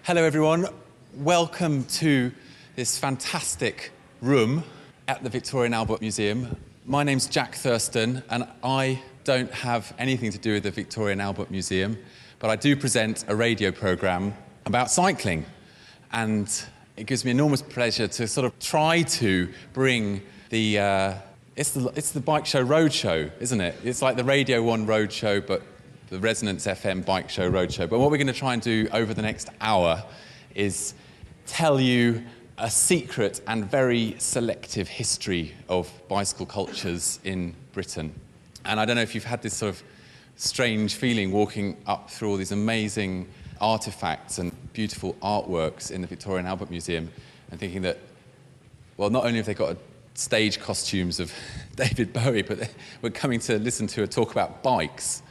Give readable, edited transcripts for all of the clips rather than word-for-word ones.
Hello everyone, welcome to this fantastic room at the Victoria and Albert Museum. My name's Jack Thurston and I don't have anything to do with the Victoria and Albert Museum, but I do present a radio programme about cycling, and it gives me enormous pleasure to sort of try to bring the it's the Bike Show Roadshow, isn't it? It's like the Radio 1 Roadshow, but the Resonance FM Bike Show Roadshow. But what we're going to try and do over the next hour is tell you a secret and very selective history of bicycle cultures in Britain. And I don't know if you've had this sort of strange feeling walking up through all these amazing artifacts and beautiful artworks in the Victoria and Albert Museum and thinking that, well, not only have they got stage costumes of David Bowie, but we're coming to listen to a talk about bikes.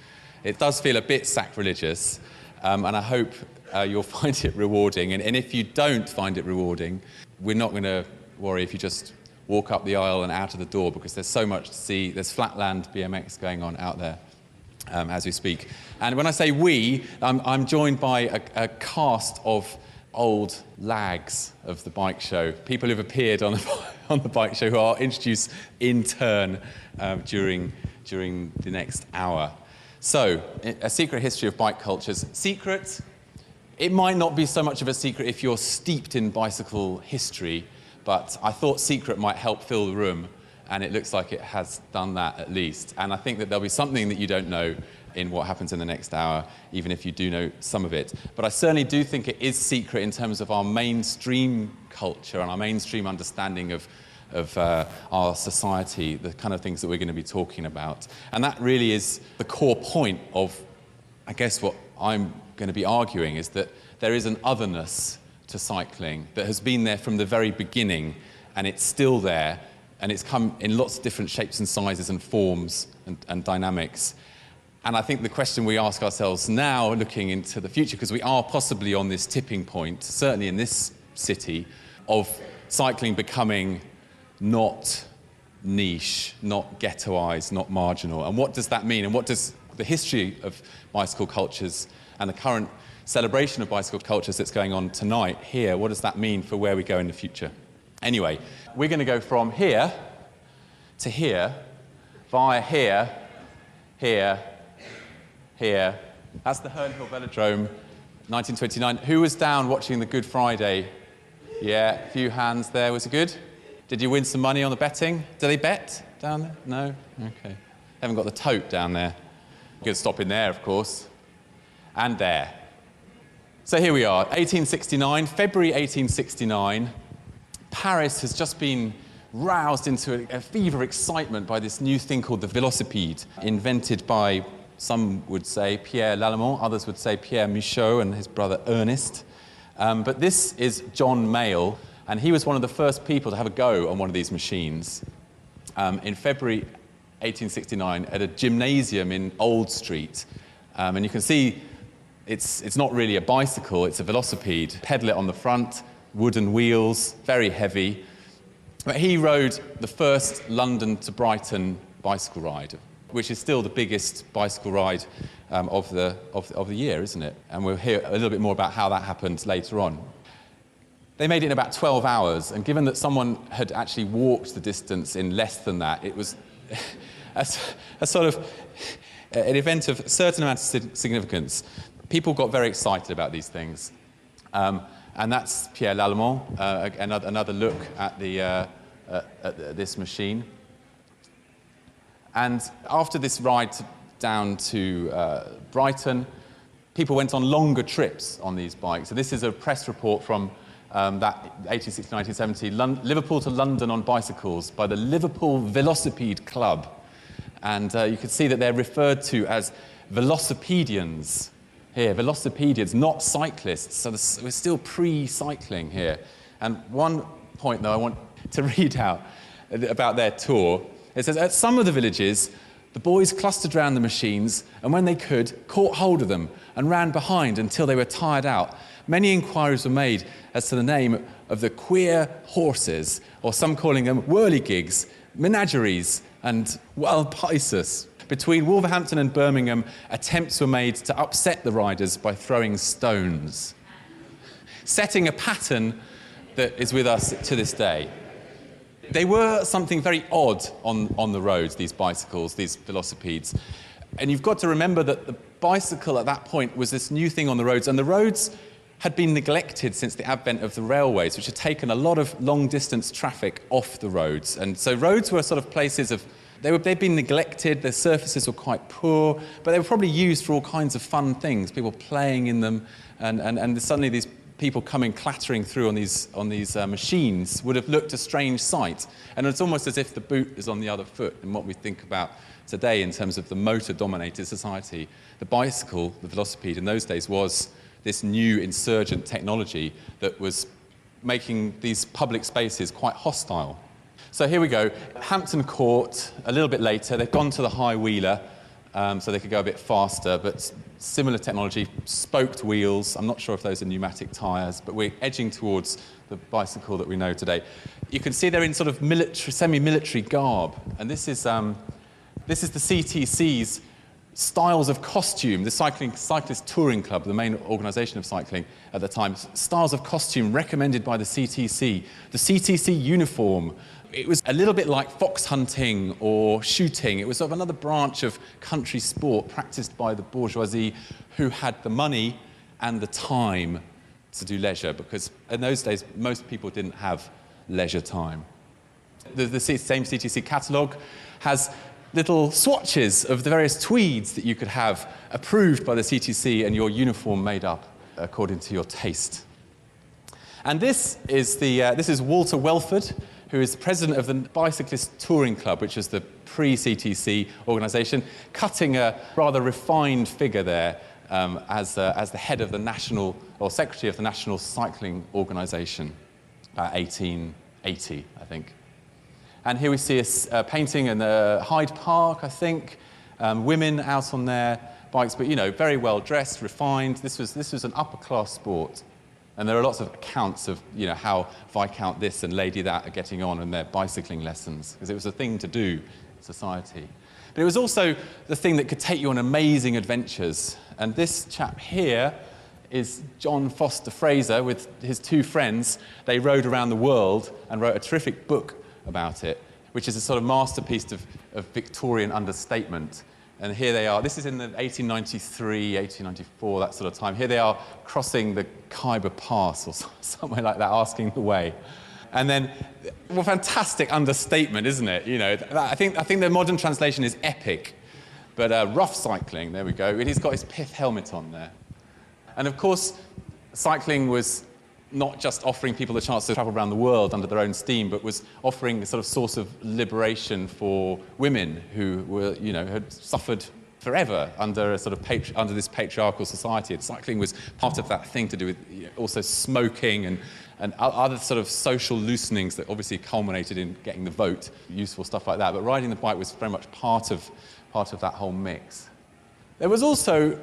It does feel a bit sacrilegious, and I hope you'll find it rewarding. And if you don't find it rewarding, we're not going to worry if you just walk up the aisle and out of the door, because there's so much to see. There's flatland BMX going on out there as we speak. And when I say we, I'm joined by a cast of old lags of the bike show, people who've appeared on the bike show, who I'll introduce in turn during the next hour. So, a secret history of bike cultures. Secret, it might not be so much of a secret if you're steeped in bicycle history, but I thought secret might help fill the room, and it looks like it has done that at least. And I think that there'll be something that you don't know in what happens in the next hour, even if you do know some of it. But I certainly do think it is secret in terms of our mainstream culture and our mainstream understanding of our society, the kind of things that we're going to be talking about. And that really is the core point of, I guess, what I'm going to be arguing, is that there is an otherness to cycling that has been there from the very beginning, and it's still there, and it's come in lots of different shapes and sizes and forms and dynamics. And I think the question we ask ourselves now, looking into the future, because we are possibly on this tipping point, certainly in this city, of cycling becoming not niche, not ghettoised, not marginal. And what does that mean? And what does the history of bicycle cultures and the current celebration of bicycle cultures that's going on tonight here, what does that mean for where we go in the future? Anyway, we're going to go from here to here, via here, here, here. That's the Herne Hill Velodrome, 1929. Who was down watching the Good Friday? Yeah, a few hands there. Was it good? Did you win some money on the betting? Do they bet down there? No? Okay. Haven't got the tote down there. You could stop in there, of course. And there. So here we are, 1869, February 1869. Paris has just been roused into a fever of excitement by this new thing called the velocipede, invented by, some would say, Pierre Lallemand, others would say Pierre Michaud and his brother Ernest. But this is John Mayall, and he was one of the first people to have a go on one of these machines in February 1869 at a gymnasium in Old Street. And you can see it's not really a bicycle, it's a velocipede. Pedal it on the front, wooden wheels, very heavy. But he rode the first London to Brighton bicycle ride, which is still the biggest bicycle ride of the year, isn't it? And we'll hear a little bit more about how that happened later on. They made it in about 12 hours, and given that someone had actually walked the distance in less than that, it was a sort of an event of a certain amount of significance. People got very excited about these things. And that's Pierre Lallemand, another look at this machine. And after this ride down to Brighton, people went on longer trips on these bikes. So this is a press report from that 1860-1970, Liverpool to London on bicycles by the Liverpool Velocipede Club. And you can see that they're referred to as velocipedians here, velocipedians, not cyclists. So we're still pre-cycling here. And one point, though, I want to read out about their tour. It says, at some of the villages, the boys clustered round the machines, and when they could, caught hold of them and ran behind until they were tired out. Many inquiries were made as to the name of the queer horses, or some calling them whirligigs, menageries, and Walpaisus. Between Wolverhampton and Birmingham, attempts were made to upset the riders by throwing stones. setting a pattern that is with us to this day. They were something very odd on the roads, these bicycles, these velocipedes. And you've got to remember that the bicycle at that point was this new thing on the roads, and the roads had been neglected since the advent of the railways, which had taken a lot of long-distance traffic off the roads. And so roads were sort of places of, they'd been neglected, their surfaces were quite poor, but they were probably used for all kinds of fun things, people playing in them, and suddenly these people coming clattering through on these machines would have looked a strange sight. And it's almost as if the boot is on the other foot in what we think about today in terms of the motor-dominated society. The bicycle, the velocipede in those days, was this new insurgent technology that was making these public spaces quite hostile. So here we go, Hampton Court, a little bit later, they've gone to the high wheeler, so they could go a bit faster, but similar technology, spoked wheels. I'm not sure if those are pneumatic tyres, but we're edging towards the bicycle that we know today. You can see they're in sort of military, semi-military garb, and this is the CTC's styles of costume, the Cyclist Touring Club, the main organisation of cycling at the time, styles of costume recommended by the CTC. The CTC uniform, it was a little bit like fox hunting or shooting. It was sort of another branch of country sport practised by the bourgeoisie who had the money and the time to do leisure, because in those days most people didn't have leisure time. The same CTC catalogue has little swatches of the various tweeds that you could have approved by the CTC and your uniform made up according to your taste. And this is Walter Welford, who is the president of the Bicyclist Touring Club, which is the pre-CTC organisation, cutting a rather refined figure there as the head of the national, or secretary of the National Cycling Organisation, about 1880, I think. And here we see a painting in Hyde Park, I think, women out on their bikes, but, you know, very well dressed, refined. This was an upper-class sport. And there are lots of accounts of, you know, how Viscount this and Lady that are getting on in their bicycling lessons, because it was a thing to do in society. But it was also the thing that could take you on amazing adventures. And this chap here is John Foster Fraser with his two friends. They rode around the world and wrote a terrific book about it, which is a sort of masterpiece of Victorian understatement. And here they are. This is in the 1893, 1894, that sort of time. Here they are crossing the Khyber Pass or somewhere like that, asking the way. And then, well, fantastic understatement, isn't it? You know, I think the modern translation is epic, but rough cycling. There we go. He's got his pith helmet on there. And of course, cycling was not just offering people the chance to travel around the world under their own steam, but was offering a sort of source of liberation for women who were, you know, had suffered forever under a sort of under this patriarchal society. And cycling was part of that thing to do with, you know, also smoking and other sort of social loosenings that obviously culminated in getting the vote, useful stuff like that. But riding the bike was very much part of that whole mix. There was also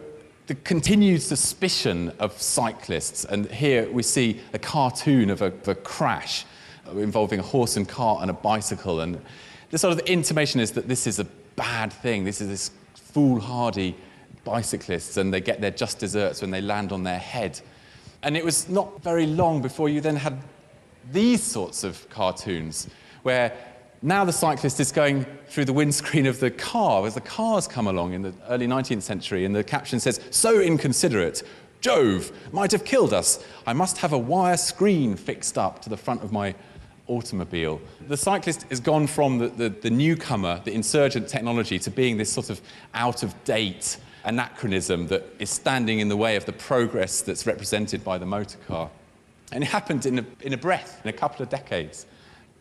the continued suspicion of cyclists, and here we see a cartoon of a crash involving a horse and cart and a bicycle, and the sort of intimation is that this is a bad thing. This is this foolhardy bicyclists, and they get their just desserts when they land on their head. And it was not very long before you then had these sorts of cartoons, where now the cyclist is going through the windscreen of the car as the cars come along in the early 19th century, and the caption says, "So inconsiderate, Jove, might have killed us. I must have a wire screen fixed up to the front of my automobile." The cyclist has gone from the newcomer, the insurgent technology, to being this sort of out-of-date anachronism that is standing in the way of the progress that's represented by the motor car. And it happened in a breath, in a couple of decades.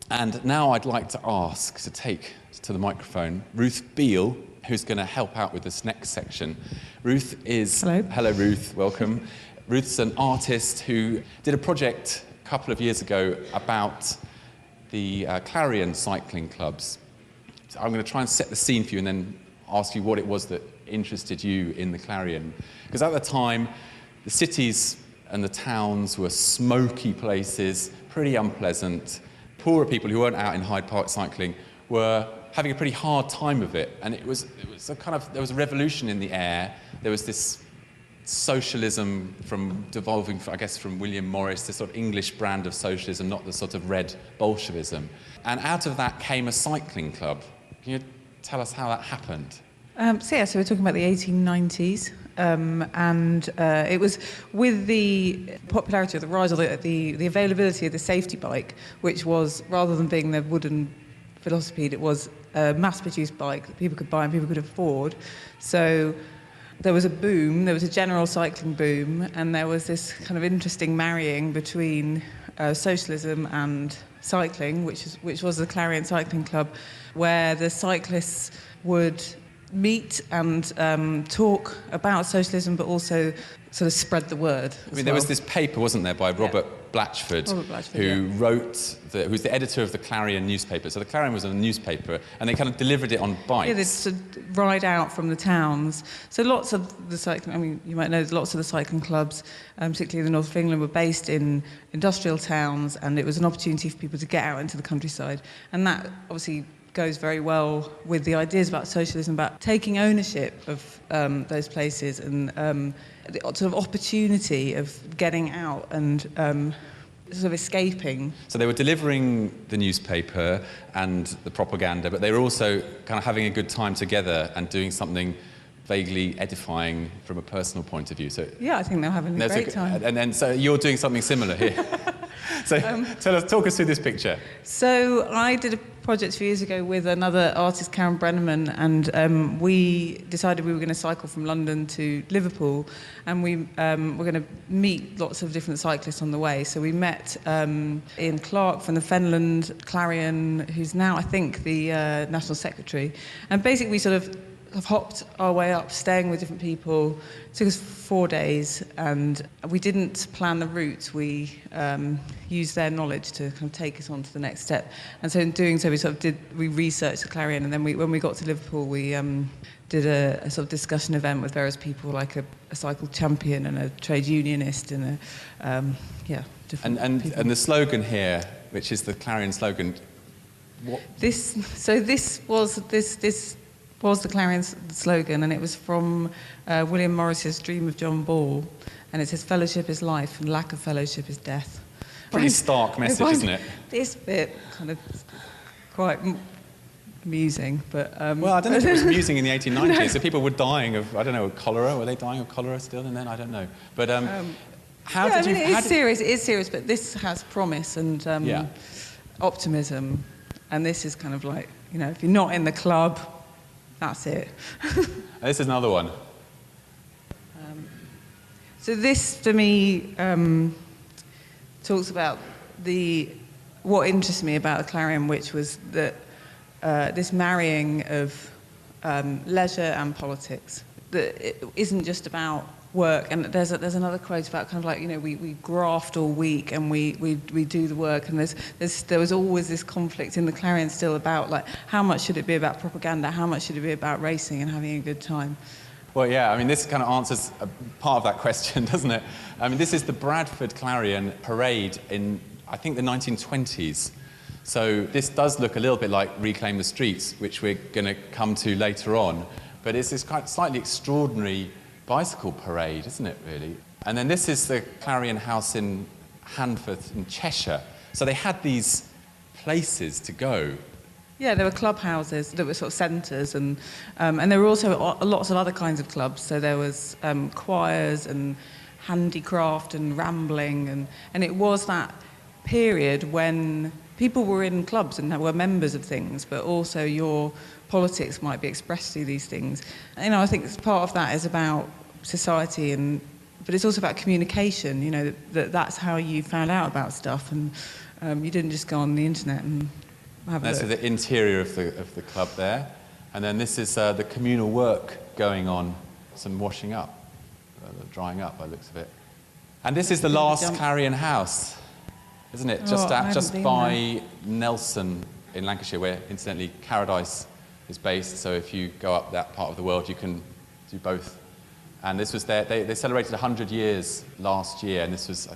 And now I'd like to ask to take to the microphone Ruth Beale, who's going to help out with this next section. Ruth is... Hello, Ruth. Welcome. Ruth's an artist who did a project a couple of years ago about the Clarion cycling clubs. So I'm going to try and set the scene for you and then ask you what it was that interested you in the Clarion. Because at the time, the cities and the towns were smoky places, pretty unpleasant. Poorer people who weren't out in Hyde Park cycling were having a pretty hard time of it, and it was a kind of, there was a revolution in the air. There was this socialism from devolving, I guess, from William Morris, the sort of English brand of socialism, not the sort of red Bolshevism. And out of that came a cycling club. Can you tell us how that happened? So we're talking about the 1890s, and it was with the popularity of the rise of the availability of the safety bike, which was, rather than being the wooden velocipede, it was a mass-produced bike that people could buy and people could afford. So there was a boom, there was a general cycling boom, and there was this kind of interesting marrying between socialism and cycling, which was the Clarion Cycling Club, where the cyclists would meet and talk about socialism, but also sort of spread the word. There was this paper, wasn't there, by Robert Blatchford, who wrote, who's the editor of the Clarion newspaper. So the Clarion was a newspaper, and they kind of delivered it on bikes. Yeah, they'd sort of ride out from the towns. So lots of the cycling, you might know, lots of the cycling clubs, particularly in the north of England, were based in industrial towns, and it was an opportunity for people to get out into the countryside. And that obviously goes very well with the ideas about socialism, about taking ownership of those places and the sort of opportunity of getting out and sort of escaping. So they were delivering the newspaper and the propaganda, but they were also kind of having a good time together and doing something vaguely edifying from a personal point of view. So yeah, I think they're having a great time. And so you're doing something similar here. So talk us through this picture. So I did a project a few years ago with another artist, Karen Brenneman, and we decided we were going to cycle from London to Liverpool, and we were going to meet lots of different cyclists on the way. So we met Ian Clark from the Fenland Clarion, who's now, I think, the National Secretary. And basically we sort of hopped our way up, staying with different people. It took us 4 days, and we didn't plan the route. We used their knowledge to kind of take us on to the next step. And so in doing so, we researched the Clarion, and then when we got to Liverpool, we did a sort of discussion event with various people, like a cycle champion and a trade unionist, and different people. And the slogan here, which is the Clarion slogan, what? This was the Clarion slogan, and it was from William Morris's Dream of John Ball, and it says, "Fellowship is life, and lack of fellowship is death." Pretty stark message, isn't it? This bit kind of quite amusing, but... well, I don't know if it was amusing in the 1890s. No. So people were dying of, I don't know, cholera. Were they dying of cholera still? And then I don't know. But It is serious, but this has promise and optimism, and this is kind of like, if you're not in the club, that's it. This is another one. So this, for me, talks about what interests me about the Clarion, which was that this marrying of leisure and politics. That it isn't just about work, and there's another quote about kind of like, we graft all week and we do the work, and there was always this conflict in the Clarion still about like how much should it be about propaganda, how much should it be about racing and having a good time. Well, yeah, this kind of answers a part of that question, doesn't it? This is the Bradford Clarion parade in, I think, the 1920s. So this does look a little bit like Reclaim the Streets, which we're going to come to later on, but it's this kind of slightly extraordinary bicycle parade, isn't it, really? And then this is the Clarion House in Handforth in Cheshire. So they had these places to go. Yeah, there were clubhouses that were sort of centres, and there were also lots of other kinds of clubs. So there was choirs and handicraft and rambling, and it was that period when people were in clubs and were members of things, but also your politics might be expressed through these things. I think part of that is about society, but it's also about communication. That's how you found out about stuff, and you didn't just go on the internet and have a look. That's the interior of the club there, and then this is the communal work going on, some washing up, drying up by the looks of it. And this is the last Clarion House, isn't it? Just by Nelson in Lancashire, where incidentally Caradice is based. So if you go up that part of the world, you can do both. And this was they celebrated 100 years last year, and this was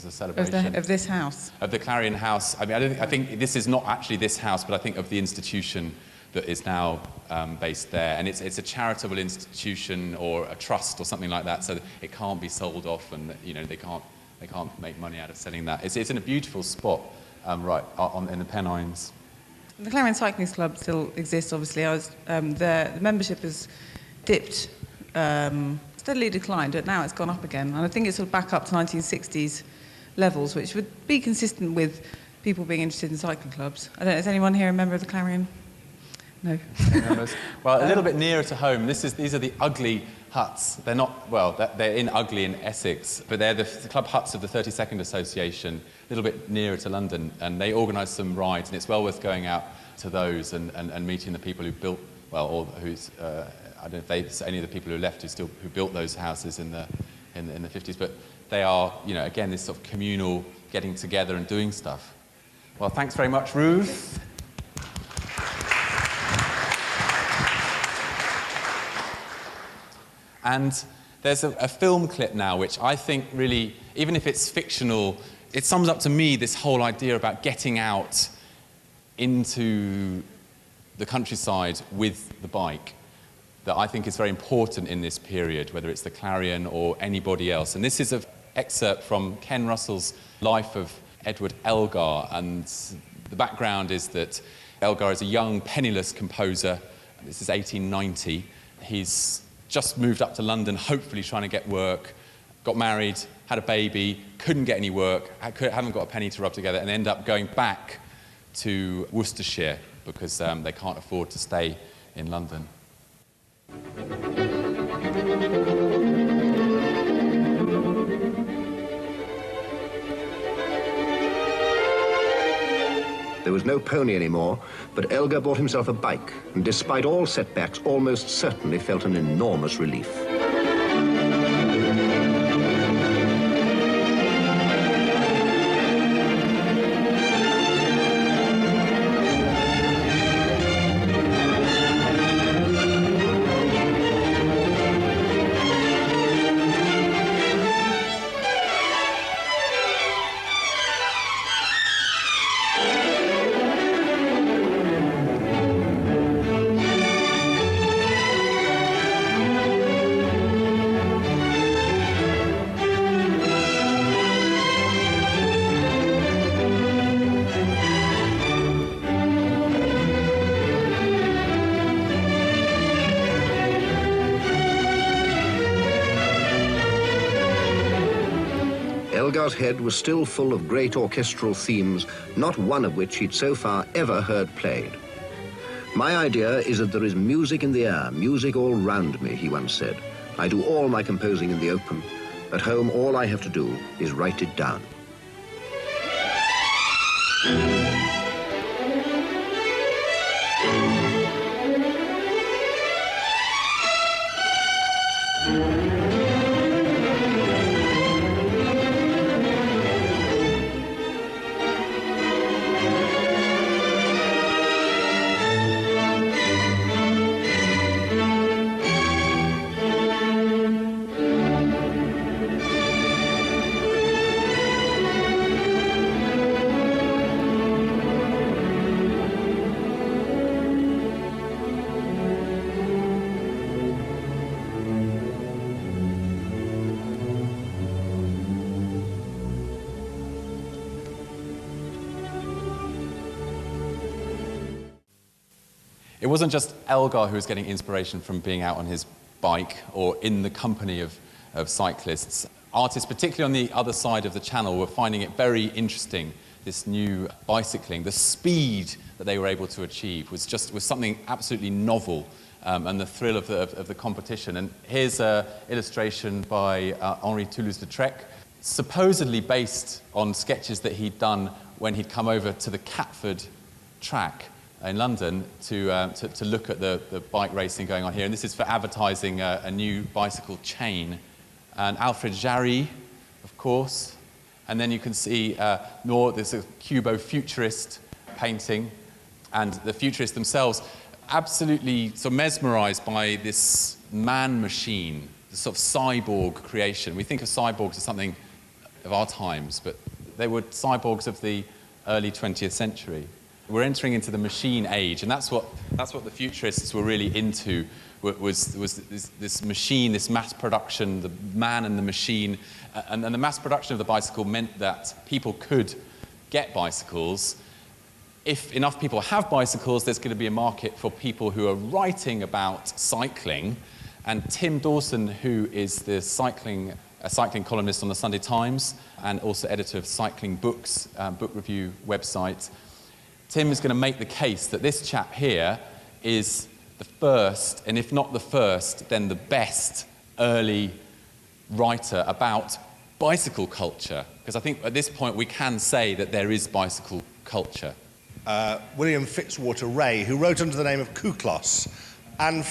a celebration of this house, of the Clarion House. I think this is not actually this house, but I think of the institution that is now based there. And it's a charitable institution or a trust or something like that, so that it can't be sold off, and they can't make money out of selling that. It's in a beautiful spot right in the Pennines. The Clarion Cycling Club still exists, obviously. The membership has dipped, steadily declined, but now it's gone up again. And I think it's sort of back up to 1960s levels, which would be consistent with people being interested in cycling clubs. I don't know, is anyone here a member of the Clarion? No. Well, a little bit nearer to home, these are the Ugly huts. They're not, they're in Ugly in Essex, but they're the club huts of the 32nd Association, a little bit nearer to London, and they organise some rides, and it's well worth going out to those and meeting the people who built, or who's, I don't know if any of the people who left who built those houses in the 50s, but they are, again, this sort of communal getting together and doing stuff. Well, thanks very much, Ruth. And there's a film clip now which I think really, even if it's fictional, it sums up to me this whole idea about getting out into the countryside with the bike that I think is very important in this period, whether it's the Clarion or anybody else. And this is an excerpt from Ken Russell's Life of Edward Elgar, and the background is that Elgar is a young, penniless composer. This is 1890. He's just moved up to London, hopefully trying to get work, got married, had a baby, couldn't get any work, haven't got a penny to rub together, and end up going back to Worcestershire because they can't afford to stay in London. There was no pony anymore, but Elgar bought himself a bike, and despite all setbacks, almost certainly felt an enormous relief. Elgar's head was still full of great orchestral themes, not one of which he'd so far ever heard played. "My idea is that there is music in the air, music all round me," he once said. "I do all my composing in the open. At home, all I have to do is write it down." It wasn't just Elgar who was getting inspiration from being out on his bike or in the company of cyclists. Artists, particularly on the other side of the channel, were finding it very interesting, this new bicycling. The speed that they were able to achieve was something absolutely novel, and the thrill of the competition. And here's an illustration by Henri Toulouse-Lautrec, supposedly based on sketches that he'd done when he'd come over to the Catford track in London to look at the bike racing going on here. And this is for advertising a new bicycle chain. And Alfred Jarry, of course. And then you can see there's a Cubo-futurist painting. And the futurists themselves absolutely sort of mesmerized by this man-machine, this sort of cyborg creation. We think of cyborgs as something of our times, but they were cyborgs of the early 20th century. We're entering into the machine age, and that's what the futurists were really into, was this machine, this mass production, the man and the machine. And the mass production of the bicycle meant that people could get bicycles. If enough people have bicycles, there's going to be a market for people who are writing about cycling. And Tim Dawson, who is a cycling columnist on the Sunday Times and also editor of Cycling Books, book review website, Tim is going to make the case that this chap here is the first, and if not the first, then the best early writer about bicycle culture. Because I think at this point we can say that there is bicycle culture. William Fitzwater Ray, who wrote under the name of Kuklos, and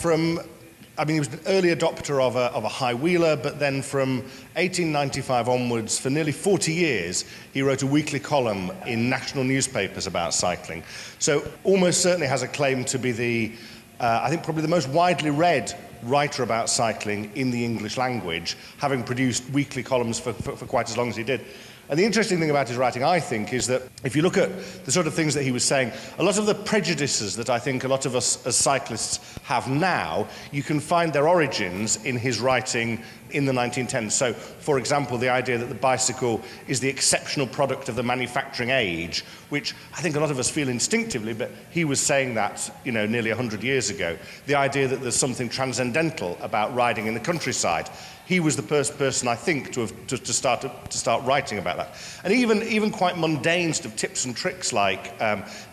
he was an early adopter of a high-wheeler, but then from 1895 onwards, for nearly 40 years, he wrote a weekly column in national newspapers about cycling. So almost certainly has a claim to be I think probably the most widely read writer about cycling in the English language, having produced weekly columns for quite as long as he did. And the interesting thing about his writing, I think, is that if you look at the sort of things that he was saying, a lot of the prejudices that I think a lot of us as cyclists have now, you can find their origins in his writing in the 1910s. So, for example, the idea that the bicycle is the exceptional product of the manufacturing age, which I think a lot of us feel instinctively, but he was saying that, nearly 100 years ago. The idea that there's something transcendental about riding in the countryside. He was the first person, I think, to start writing about that. And even quite mundane sort of tips and tricks like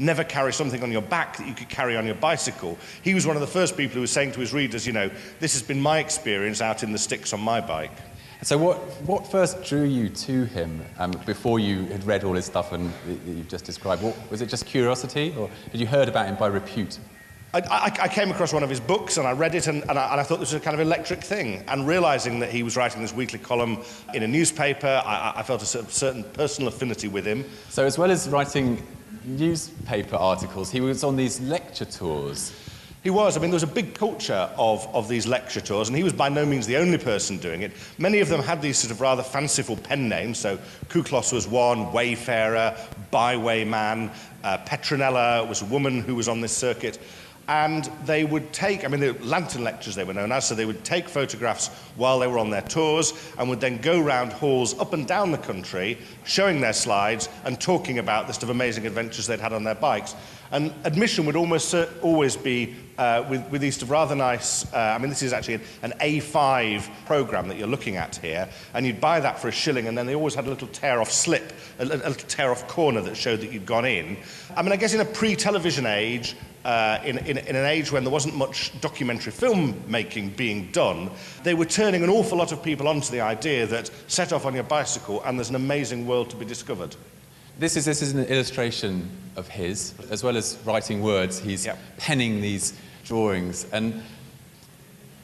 never carry something on your back that you could carry on your bicycle. He was one of the first people who was saying to his readers, this has been my experience out in the sticks on my bike. So what first drew you to him before you had read all his stuff and that you've just described? Was it just curiosity, or had you heard about him by repute? I came across one of his books and I read it and I thought this was a kind of electric thing. And realising that he was writing this weekly column in a newspaper, I felt a certain personal affinity with him. So as well as writing newspaper articles, he was on these lecture tours. He was. There was a big culture of these lecture tours, and he was by no means the only person doing it. Many of them had these sort of rather fanciful pen names. So Kuklos was one, Wayfarer, Bywayman, Petronella was a woman who was on this circuit. And they would take, the lantern lectures they were known as, so they would take photographs while they were on their tours and would then go round halls up and down the country, showing their slides and talking about the sort of amazing adventures they'd had on their bikes. And admission would almost always be with these sort of rather nice, this is actually an A5 programme that you're looking at here, and you'd buy that for a shilling, and then they always had a little tear-off slip, a little tear-off corner that showed that you'd gone in. I guess in a pre-television age, in an age when there wasn't much documentary film making being done, they were turning an awful lot of people onto the idea that set off on your bicycle and there's an amazing world to be discovered. This is an illustration of his. As well as writing words, he's penning these drawings. And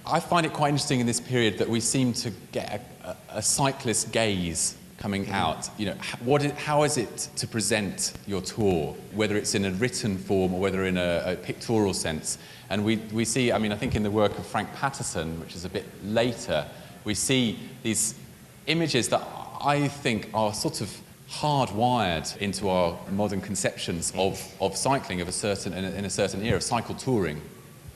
I find it quite interesting in this period that we seem to get a cyclist gaze coming out. How is it to present your tour, whether it's in a written form or whether in a pictorial sense? And we see, I think in the work of Frank Patterson, which is a bit later, we see these images that I think are sort of hardwired into our modern conceptions of cycling in a certain era, of cycle touring.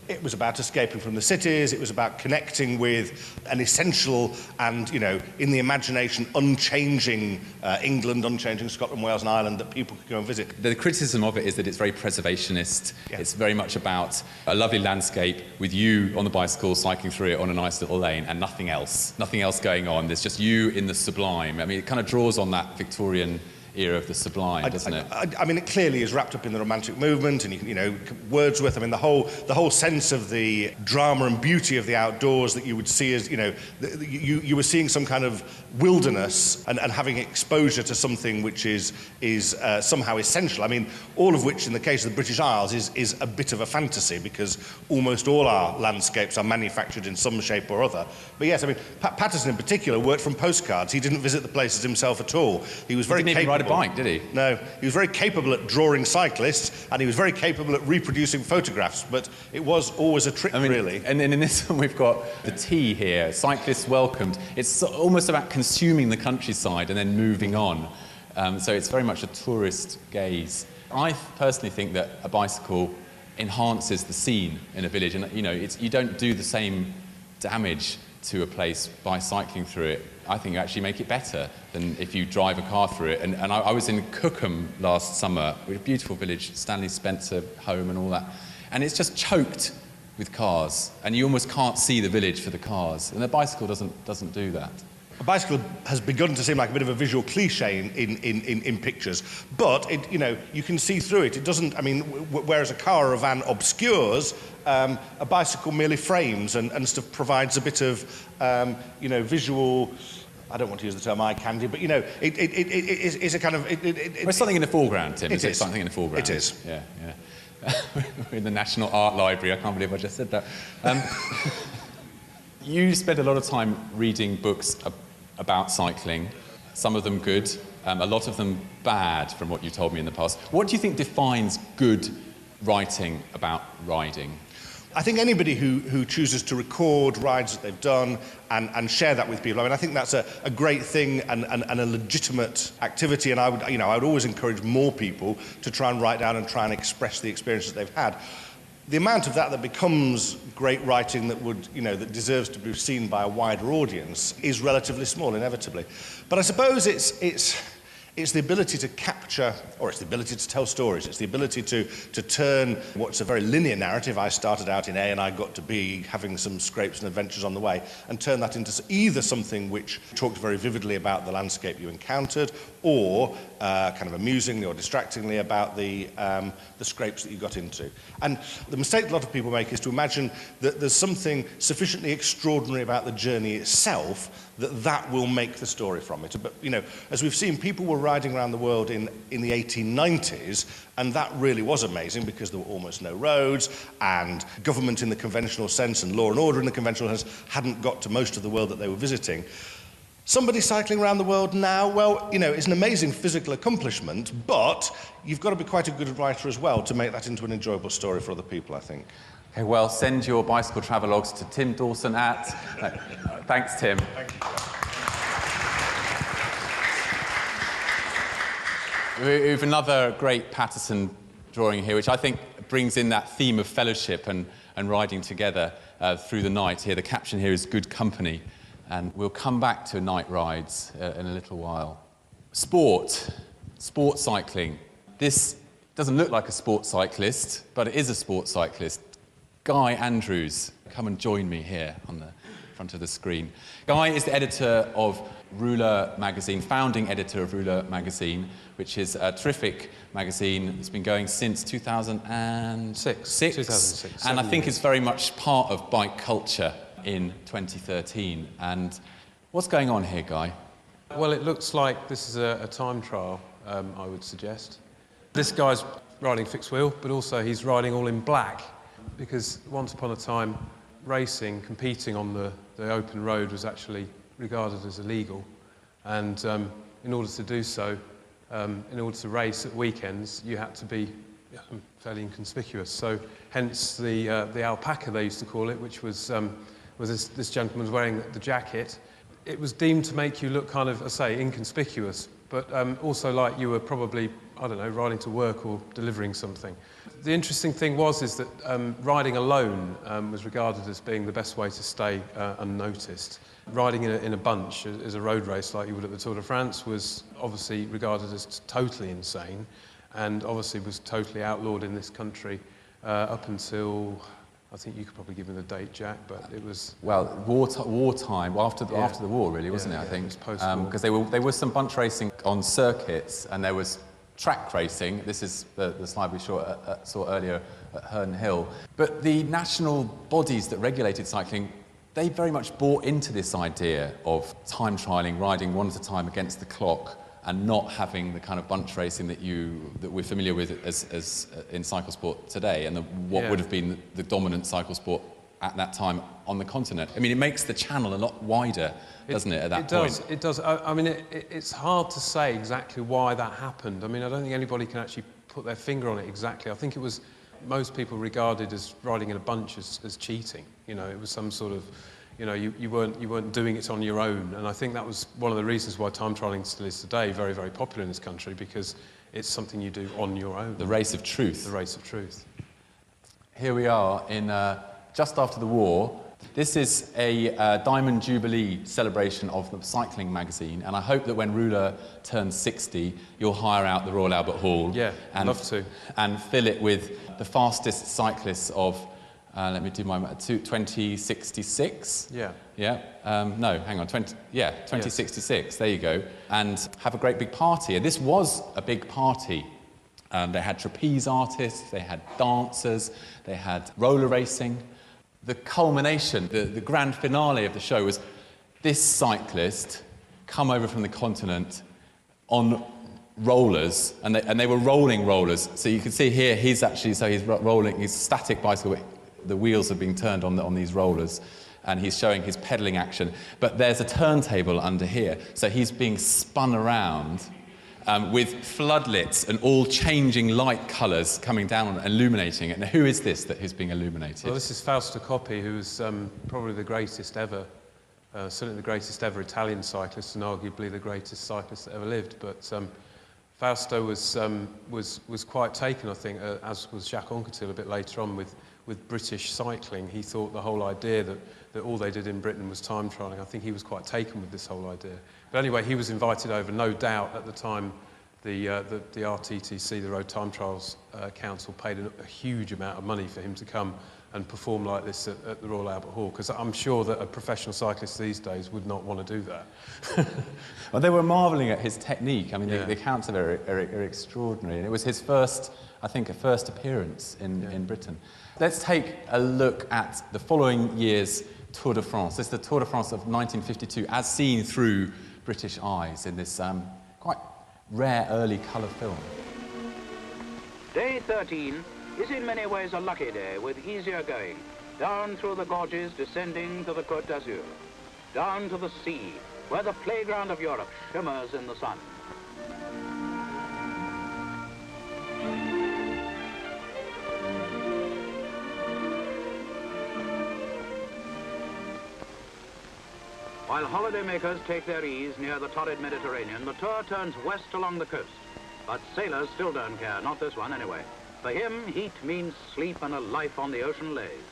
It was about escaping from the cities, it was about connecting with an essential and, in the imagination, unchanging England, unchanging Scotland, Wales and Ireland that people could go and visit. The criticism of it is that it's very preservationist. Yeah. It's very much about a lovely landscape with you on the bicycle cycling through it on a nice little lane and nothing else going on. There's just you in the sublime. It kind of draws on that Victorian era of the sublime, doesn't it? It clearly is wrapped up in the Romantic movement, and Wordsworth. The whole sense of the drama and beauty of the outdoors that you would see as you were seeing some kind of wilderness and having exposure to something which is somehow essential. All of which, in the case of the British Isles, is a bit of a fantasy because almost all our landscapes are manufactured in some shape or other. But yes, Patterson in particular worked from postcards. He didn't visit the places himself at all. He was very capable. Ride a bike, did he? No, he was very capable at drawing cyclists, and he was very capable at reproducing photographs, but it was always a trick, really. And in this one we've got the T here, cyclists welcomed. It's almost about consuming the countryside and then moving on. So it's very much a tourist gaze. I personally think that a bicycle enhances the scene in a village, and you don't do the same damage to a place by cycling through it. I think you actually make it better than if you drive a car through it. And I was in Cookham last summer, a beautiful village, Stanley Spencer home and all that, and it's just choked with cars, and you almost can't see the village for the cars. And a bicycle doesn't do that. A bicycle has begun to seem like a bit of a visual cliche in pictures, but you can see through it. It doesn't. I mean, whereas a car or a van obscures, a bicycle merely frames and stuff provides a bit of visual. I don't want to use the term eye candy, but it's a kind of. It's something in the foreground, Tim. It is something in the foreground. It is. Yeah. We're in the National Art Library. I can't believe I just said that. You spend a lot of time reading books about cycling, some of them good, a lot of them bad from what you told me in the past. What do you think defines good writing about riding? I think anybody who chooses to record rides that they've done and share that with people, I mean, I think that's a great thing and a legitimate activity, and I would always encourage more people to try and write down and try and express the experiences they've had. The amount of that becomes great writing that deserves to be seen by a wider audience is relatively small, inevitably. But I suppose it's the ability to capture, or it's the ability to tell stories. It's the ability to turn what's a very linear narrative. I started out in A and I got to B, having some scrapes and adventures on the way, and turn that into either something which talked very vividly about the landscape you encountered, or kind of amusingly or distractingly about the scrapes that you got into. And the mistake a lot of people make is to imagine that there's something sufficiently extraordinary about the journey itself that will make the story from it. But, as we've seen, people were riding around the world in the 1890s, and that really was amazing because there were almost no roads, and government in the conventional sense and law and order in the conventional sense hadn't got to most of the world that they were visiting. Somebody cycling around the world now, well, it's an amazing physical accomplishment, but you've got to be quite a good writer as well to make that into an enjoyable story for other people, I think. Okay, well, send your bicycle travelogues to Tim Dawson at... Thanks, Tim. Thank you. We have another great Patterson drawing here, which I think brings in that theme of fellowship and riding together through the night here. The caption here is good company, and we'll come back to night rides in a little while. Sport cycling. This doesn't look like a sport cyclist, but it is a sport cyclist. Guy Andrews, come and join me here on the front of the screen. Guy is the editor of Ruler magazine, founding editor of Ruler magazine, which is a terrific magazine that's been going since 2006. 2006. And I think it's very much part of bike culture in 2013. And what's going on here, Guy? Well, it looks like this is a time trial, I would suggest. This guy's riding fixed wheel, but also he's riding all in black, because once upon a time, racing, competing on the open road was actually regarded as illegal. And in order to do so, in order to race at weekends, you had to be fairly inconspicuous. So hence the alpaca, they used to call it, which was this gentleman was wearing the jacket. It was deemed to make you look kind of, I say, inconspicuous, but also like you were probably, I don't know, riding to work or delivering something. The interesting thing is that riding alone was regarded as being the best way to stay unnoticed. Riding in a bunch as a road race like you would at the Tour de France was obviously regarded as totally insane, and obviously was totally outlawed in this country up until, I think you could probably give me the date, Jack, but it was... Well, wartime, after the war, really, wasn't it, I think? It was post-war. Because there was some bunch racing on circuits, and there was track racing. This is the slide we saw earlier at Herne Hill. But the national bodies that regulated cycling, they very much bought into this idea of time trialling, riding one at a time against the clock, and not having the kind of bunch racing that we're familiar with as in cycle sport today, and what would have been the dominant cycle sport at that time on the continent. I mean, it makes the channel a lot wider, doesn't it, at that point? It does. I mean, it's hard to say exactly why that happened. I mean, I don't think anybody can actually put their finger on it exactly. I think it was most people regarded as riding in a bunch as cheating. It was some sort of, You know, you weren't doing it on your own, and I think that was one of the reasons why time trialling still is today very, very popular in this country, because it's something you do on your own. The race of truth. The race of truth. Here we are in just after the war. This is a Diamond Jubilee celebration of the cycling magazine, and I hope that when Ruler turns 60, you'll hire out the Royal Albert Hall. Yeah, and, love to. And fill it with the fastest cyclists of, let me do my 2066. Yeah. Yeah. No, hang on. 2066. There you go. And have a great big party. And this was a big party. They had trapeze artists, they had dancers, they had roller racing. The culmination, the grand finale of the show was this cyclist come over from the continent on rollers, and they were rolling rollers. So you can see here, he's rolling his static bicycle. The wheels are being turned on these rollers, and he's showing his pedaling action. But there's a turntable under here, so he's being spun around with floodlights and all changing light colours coming down and illuminating it. Now, who is this that is being illuminated? Well, this is Fausto Coppi, who was probably the greatest ever, certainly the greatest ever Italian cyclist, and arguably the greatest cyclist that ever lived. But Fausto was quite taken, I think, as was Jacques Anquetil a bit later on, with British cycling. He thought the whole idea that all they did in Britain was time trialling. I think he was quite taken with this whole idea. But anyway, he was invited over. No doubt at the time, the RTTC, the Road Time Trials Council, paid a huge amount of money for him to come and perform like this at the Royal Albert Hall, because I'm sure that a professional cyclist these days would not want to do that. Well, they were marvelling at his technique. I mean, the accounts of it are extraordinary. And it was his first appearance in Britain. Let's take a look at the following year's Tour de France. This is the Tour de France of 1952, as seen through British eyes in this quite rare early colour film. Day 13 is in many ways a lucky day, with easier going, down through the gorges descending to the Côte d'Azur, down to the sea, where the playground of Europe shimmers in the sun. While holidaymakers take their ease near the torrid Mediterranean, the tour turns west along the coast. But sailors still don't care, not this one anyway. For him, heat means sleep and a life on the ocean lays.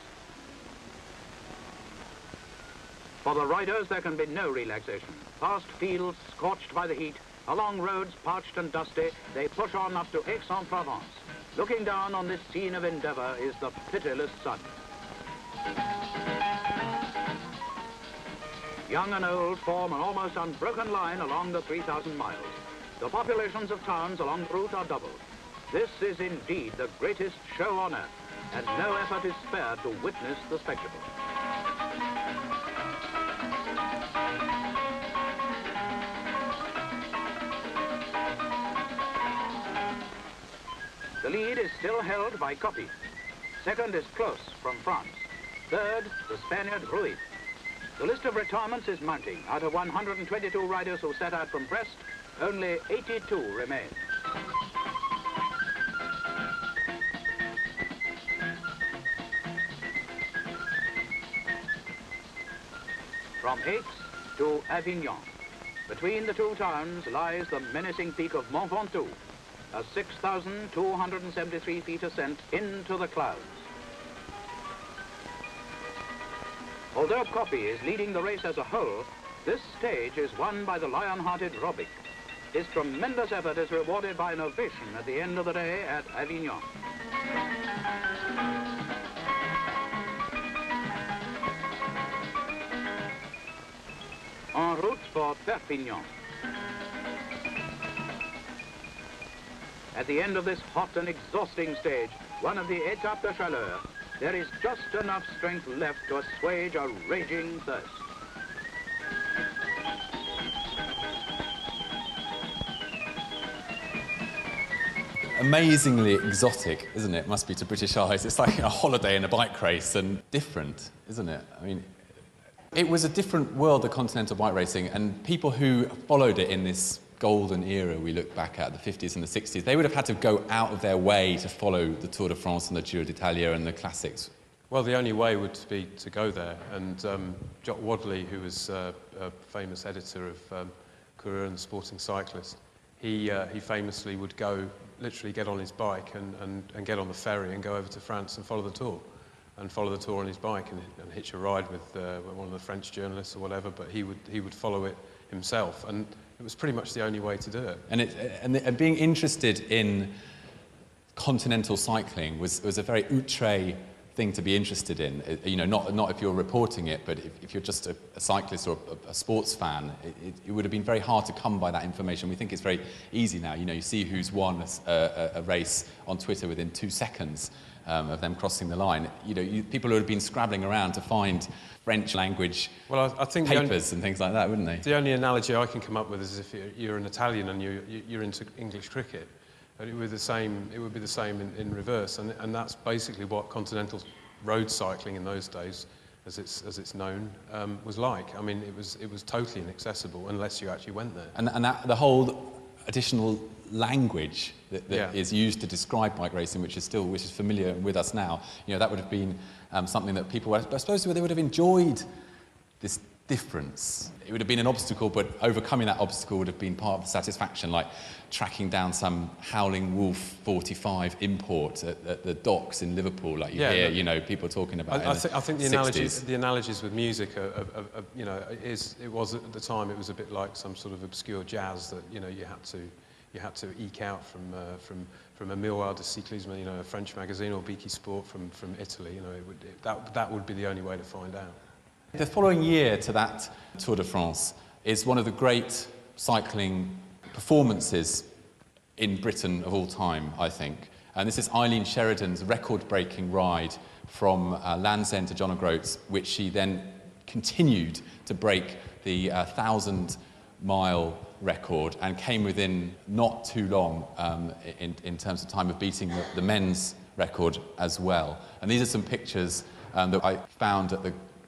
For the riders, there can be no relaxation. Past fields scorched by the heat, along roads parched and dusty, they push on up to Aix-en-Provence. Looking down on this scene of endeavour is the pitiless sun. Young and old form an almost unbroken line along the 3,000 miles. The populations of towns along the route are doubled. This is indeed the greatest show on earth, and no effort is spared to witness the spectacle. The lead is still held by Coppi. Second is Close from France. Third, the Spaniard Ruiz. The list of retirements is mounting. Out of 122 riders who set out from Brest, only 82 remain. From Aix to Avignon, between the two towns lies the menacing peak of Mont Ventoux, a 6,273 feet ascent into the clouds. Although Coppi is leading the race as a whole, this stage is won by the lion-hearted Robic. His tremendous effort is rewarded by an ovation at the end of the day at Avignon. En route for Perpignan. At the end of this hot and exhausting stage, one of the Étapes de Chaleur, there is just enough strength left to assuage a raging thirst. Amazingly exotic, isn't it? Must be to British eyes. It's like a holiday in a bike race, and different, isn't it? I mean, it was a different world, the continental bike racing, and people who followed it in this golden era we look back at, the 50s and the 60s, they would have had to go out of their way to follow the Tour de France and the Giro d'Italia and the classics Well, the only way would be to go there, and Jock Wadley, who was a famous editor of Courier and Sporting Cyclist, he famously would literally get on his bike and get on the ferry and go over to France and follow the Tour on his bike and hitch a ride with one of the French journalists or whatever, but he would follow it himself, and it was pretty much the only way to do it. And being interested in continental cycling was a very outre thing to be interested in. You know, not if you're reporting it, but if you're just a cyclist or a sports fan, it would have been very hard to come by that information. We think it's very easy now. You know, you see who's won a race on Twitter within 2 seconds of them crossing the line. You know, people would have been scrabbling around to find French language I think papers and things like that, wouldn't they? The only analogy I can come up with is if you're an Italian and you're into English cricket. It would be the same in reverse, and that's basically what continental road cycling in those days, as it's known, was like. I mean, it was totally inaccessible unless you actually went there. And that, the whole additional language that is used to describe bike racing, which is familiar with us now, you know, that would have been something that people, I suppose, they would have enjoyed this difference. It would have been an obstacle, but overcoming that obstacle would have been part of the satisfaction, like tracking down some Howling Wolf 45 import at the docks in Liverpool, like you hear, you know, people talking about. I think the analogies with music are you know, it was at the time, it was a bit like some sort of obscure jazz that, you know, you had to eke out from a Miroir de Cyclisme, you know, a French magazine, or Biki Sport from Italy. You know, that would be the only way to find out. The following year to that Tour de France is one of the great cycling performances in Britain of all time, I think. And this is Eileen Sheridan's record-breaking ride from Land's End to John O'Groats, which she then continued to break the 1,000-mile record and came within not too long in terms of time of beating the men's record as well. And these are some pictures that I found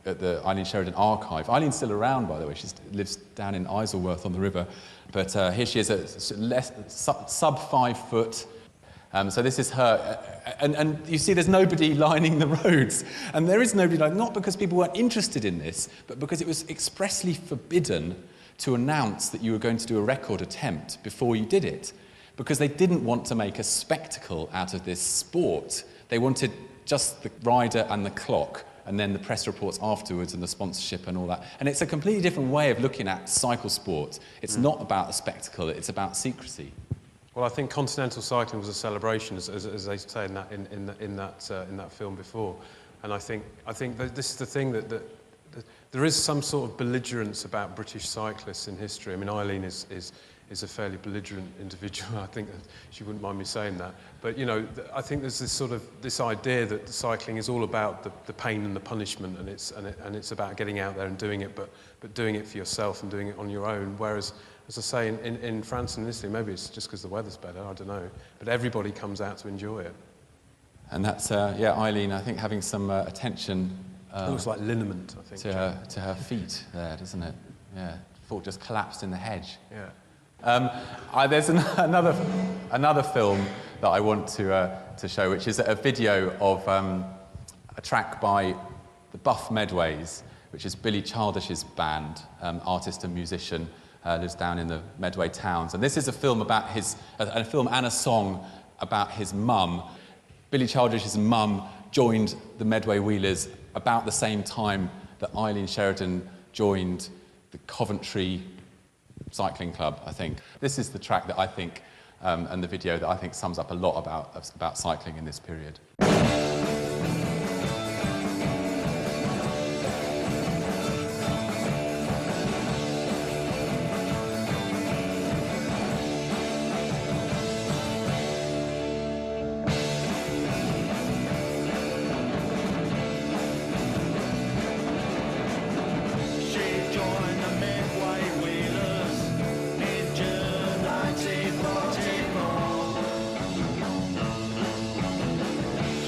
at the Eileen Sheridan archive. Eileen's still around, by the way. She lives down in Isleworth on the river. But here she is, sub 5 foot. So this is her. And you see there's nobody lining the roads. And there is nobody not because people weren't interested in this, but because it was expressly forbidden to announce that you were going to do a record attempt before you did it. Because they didn't want to make a spectacle out of this sport. They wanted just the rider and the clock, and then the press reports afterwards and the sponsorship and all that. And it's a completely different way of looking at cycle sport. It's not about a spectacle, it's about secrecy. Well, I think continental cycling was a celebration, as they say in that film before. And I think that this is the thing that there is some sort of belligerence about British cyclists in history. I mean, Eileen is a fairly belligerent individual. I think that she wouldn't mind me saying that. But, you know, I think there's this idea that the cycling is all about the pain and the punishment, and it's about getting out there and doing it, but doing it for yourself and doing it on your own. Whereas, as I say, in France and Italy, maybe it's just because the weather's better, I don't know. But everybody comes out to enjoy it. And that's, Eileen, I think, having some attention. It looks like liniment, I think. To her feet there, doesn't it? Yeah, thought just collapsed in the hedge. Yeah. There's another film that I want to show, which is a video of a track by the Buff Medways, which is Billy Childish's band, artist and musician, lives down in the Medway towns. And this is a film about a film and a song about his mum. Billy Childish's mum joined the Medway Wheelers about the same time that Eileen Sheridan joined the Coventry Cycling Club, I think. This is the track that I think, and the video that I think sums up a lot about cycling in this period.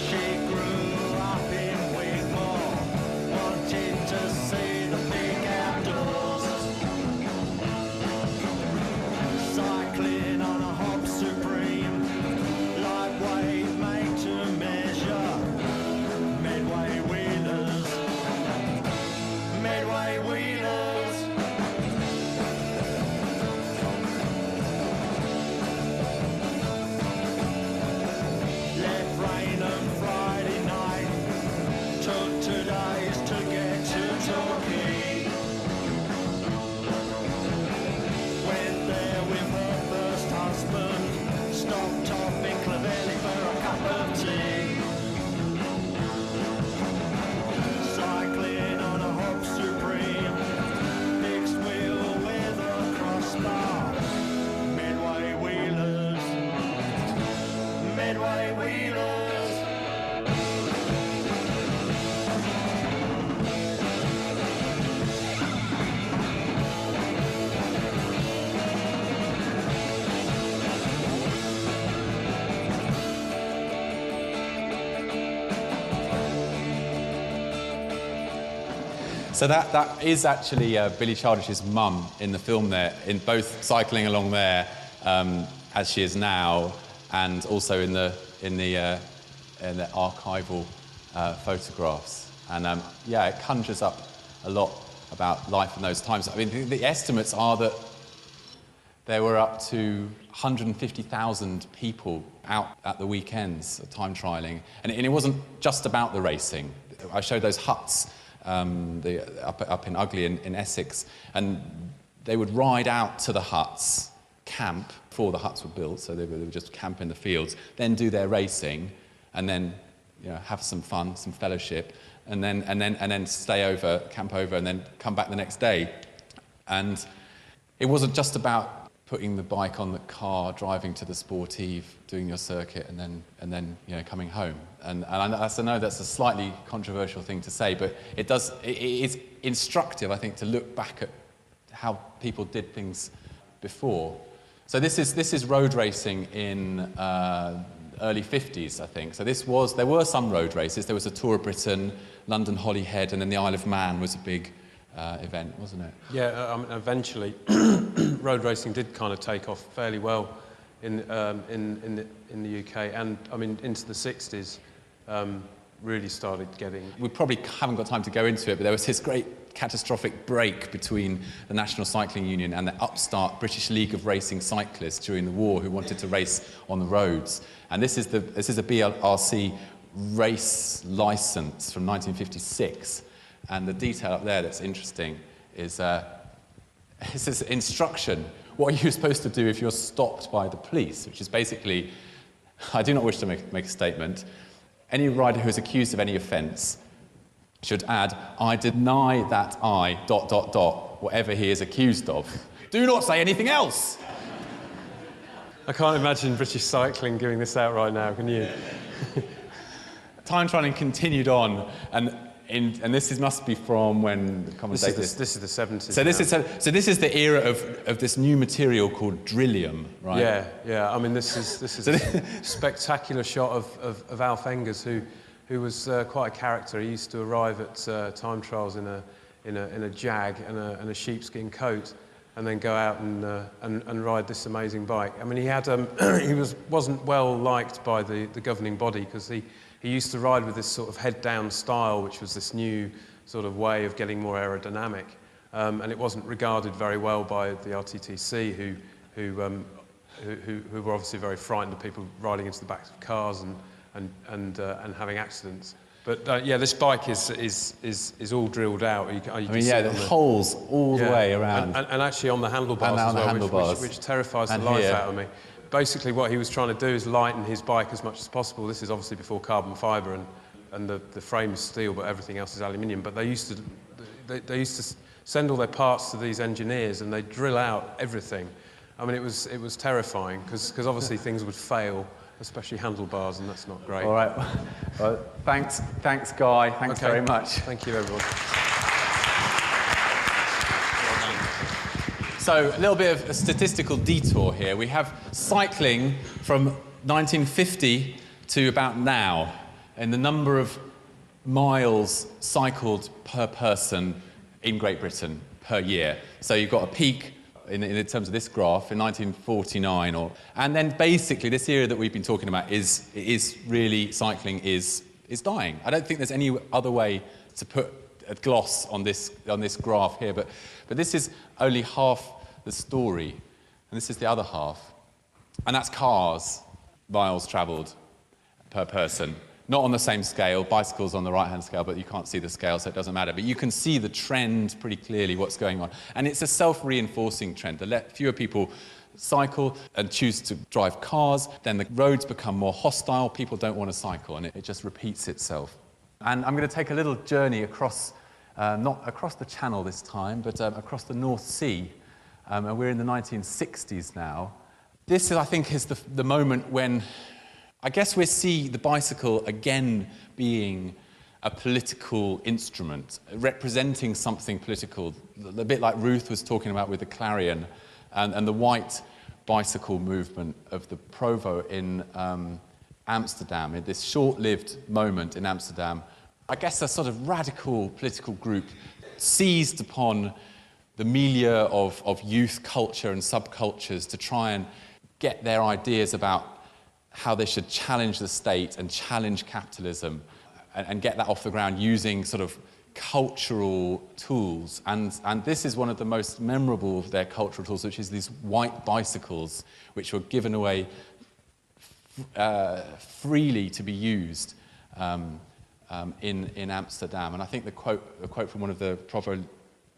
She So that is actually Billie Childish's mum in the film there, in both cycling along there as she is now, and also in the archival photographs. And yeah, it conjures up a lot about life in those times. I mean, the estimates are that there were up to 150,000 people out at the weekends time trialling, and it wasn't just about the racing. I showed those huts up in Ugly in Essex, and they would ride out to the huts, camp before the huts were built, so they would just camp in the fields, then do their racing, and then have some fun, some fellowship, and then stay over, camp over, and then come back the next day. And it wasn't just about putting the bike on the car, driving to the sportive, doing your circuit, and then coming home. And I know that's a slightly controversial thing to say, but it's instructive, I think, to look back at how people did things before. So this is road racing in early 50s, I think. So there were some road races. There was a Tour of Britain, London Holyhead, and then the Isle of Man was a big event, wasn't it? Yeah, eventually road racing did kind of take off fairly well in the UK, and I mean into the 60s really started getting... We probably haven't got time to go into it, but there was this great catastrophic break between the National Cycling Union and the upstart British League of Racing Cyclists during the war, who wanted to race on the roads. And this is a BRC race licence from 1956. And the detail up there that's interesting is this instruction. What are you supposed to do if you're stopped by the police? Which is basically, I do not wish to make a statement. Any rider who is accused of any offence should add, I deny that I... ... whatever he is accused of. Do not say anything else! I can't imagine British cycling giving this out right now, can you? Time trialling continued on, and this must be from when the commentators... This is the 70s. So this is the era of this new material called Drillium, right? Yeah. I mean, this is a spectacular shot of Alf Engers, who was quite a character. He used to arrive at time trials in a jag and a sheepskin coat, and then go out and ride this amazing bike. I mean, he wasn't well liked by the governing body, because he used to ride with this sort of head-down style, which was this new sort of way of getting more aerodynamic, and it wasn't regarded very well by the RTTC, who were obviously very frightened of people riding into the backs of cars and having accidents. But yeah, this bike is all drilled out. The holes all the way around, and actually on the handlebars as well, which terrifies the life out of me. Basically, what he was trying to do is lighten his bike as much as possible. This is obviously before carbon fibre, and the frame is steel, but everything else is aluminium. But they used to send all their parts to these engineers, and they'd drill out everything. I mean, it was terrifying, because obviously things would fail, especially handlebars, and that's not great. All right. Well, thanks, Guy. Thanks very much. Thank you, everyone. So, a little bit of a statistical detour here. We have cycling from 1950 to about now, and the number of miles cycled per person in Great Britain per year. So you've got a peak in terms of this graph in 1949, and then basically this era that we've been talking about is really cycling is dying. I don't think there's any other way to put a gloss on this graph here, but this is only half the story, and this is the other half, and that's cars, miles travelled per person. Not on the same scale, bicycles on the right-hand scale, but you can't see the scale, so it doesn't matter. But you can see the trend pretty clearly, what's going on. And it's a self-reinforcing trend. The fewer people cycle and choose to drive cars, then the roads become more hostile, people don't want to cycle, and it just repeats itself. And I'm going to take a little journey across, not across the Channel this time, but across the North Sea. And we're in the 1960s now. This, I think, is the moment when I guess we see the bicycle again being a political instrument, representing something political, a bit like Ruth was talking about with the Clarion and the white bicycle movement of the Provo in Amsterdam, in this short-lived moment in Amsterdam. I guess a sort of radical political group seized upon the milieu of youth culture and subcultures to try and get their ideas about how they should challenge the state and challenge capitalism and get that off the ground using sort of cultural tools. And this is one of the most memorable of their cultural tools, which is these white bicycles, which were given away freely to be used in Amsterdam. And I think the quote from one of the Provo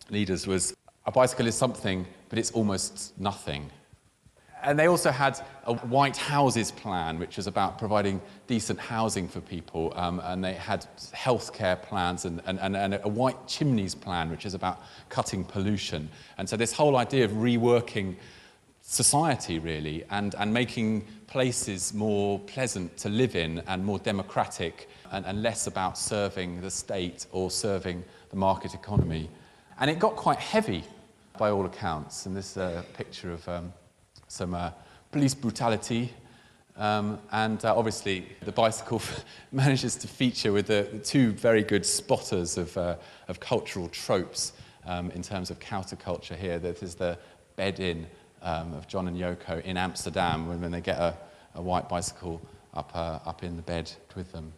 leaders was, "A bicycle is something, but it's almost nothing." And they also had a white houses plan, which was about providing decent housing for people. And they had healthcare plans and a white chimneys plan, which is about cutting pollution. And so this whole idea of reworking society, really, and making places more pleasant to live in and more democratic and less about serving the state or serving the market economy. And it got quite heavy by all accounts. And this picture of some police brutality. Obviously, the bicycle manages to feature with the two very good spotters of cultural tropes in terms of counterculture here. There's the bed-in of John and Yoko in Amsterdam when they get a white bicycle up in the bed with them.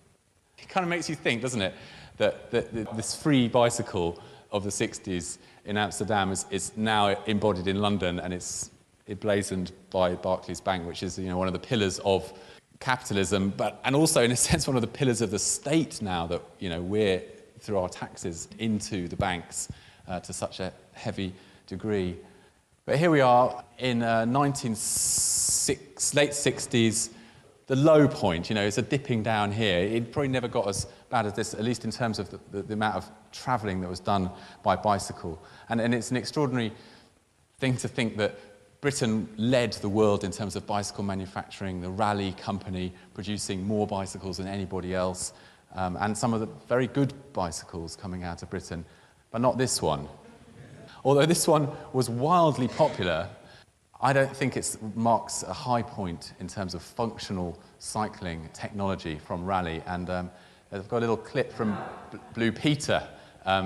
It kind of makes you think, doesn't it, that this free bicycle of the 60s in Amsterdam is now embodied in London, and it's emblazoned by Barclays Bank, which is, one of the pillars of capitalism, and also in a sense one of the pillars of the state now that we're through our taxes into the banks to such a heavy degree. But here we are in late 60s, the low point. It's a dipping down here. It probably never got as bad as this, at least in terms of the amount of travelling that was done by bicycle. And it's an extraordinary thing to think that Britain led the world in terms of bicycle manufacturing, the Raleigh company producing more bicycles than anybody else, and some of the very good bicycles coming out of Britain, but not this one. Although this one was wildly popular, I don't think it marks a high point in terms of functional cycling technology from Raleigh. And I've got a little clip from Blue Peter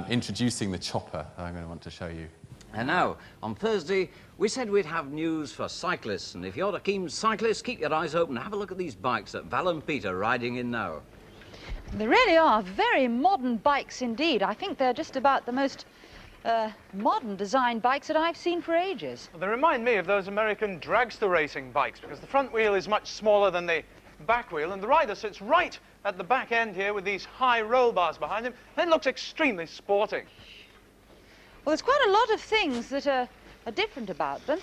introducing the chopper that I'm going to want to show you. And now, on Thursday, we said we'd have news for cyclists, and if you're a keen cyclist, keep your eyes open and have a look at these bikes that Val and Peter are riding in now. They really are very modern bikes indeed. I think they're just about the most modern design bikes that I've seen for ages. Well, they remind me of those American dragster racing bikes because the front wheel is much smaller than the back wheel, and the rider sits right at the back end here with these high roll bars behind him. It looks extremely sporting. Well, there's quite a lot of things that are different about them,